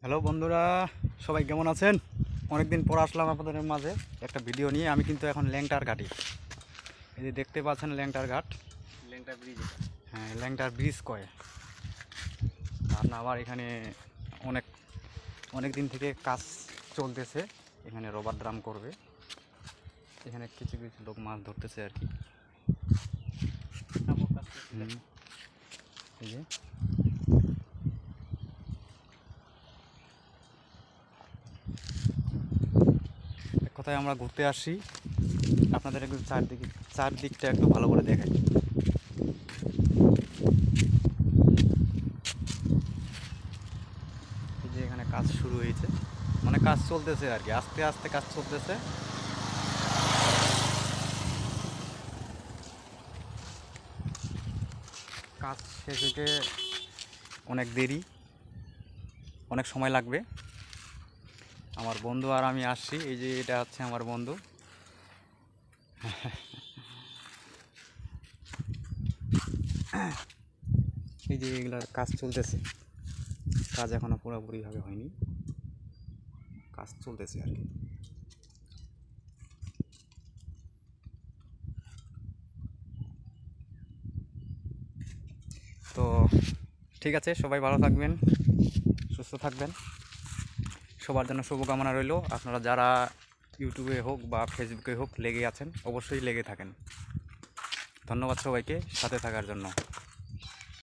Hello বন্ধুরা, সবাই কেমন আছেন? অনেকদিন পর আসলাম আপনাদের মাঝে একটা ভিডিও নিয়ে। আমি কিন্তু এখন ল্যাংটার ঘাটি, এই যে দেখতে পাচ্ছেন ল্যাংটার ঘাট, ল্যাংটা ব্রিজ। হ্যাঁ ল্যাংটার ব্রিজ কয়। আর না আবার এখানে অনেক অনেক দিন থেকে কাজ চলতেছে, এখানে রবার ড্রাম করবে। এখানে কিছু কিছু লোক মাছ ধরতেছে আর কি। এই যে এক কথায় আমরা ঘুরতে আসি, আপনাদের একটু চারদিকটা একটু ভালো করে দেখাই। এই যে এখানে কাজ শুরু হয়েছে, মানে কাজ চলতেছে আর কি, আস্তে আস্তে কাজ চলতেছে। কাজ শেষ হতে অনেক দেরি, অনেক সময় লাগবে। আমার বন্ধু আর আমি আসছি, এই যে এটা হচ্ছে আমার বন্ধু। এই যে এগুলার কাজ চলতেছে, কাজ এখনো পুরোপুরিভাবে হয়নি, কাজ চলতেছে আর কি। তো ঠিক আছে, সবাই ভালো থাকবেন, সুস্থ থাকবেন, সবার জন্য শুভকামনা রইল। আপনারা যারা ইউটিউবে হোক বা ফেসবুকে হোক লেগে আছেন, অবশ্যই লেগে থাকেন। ধন্যবাদ সবাইকে সাথে থাকার জন্য।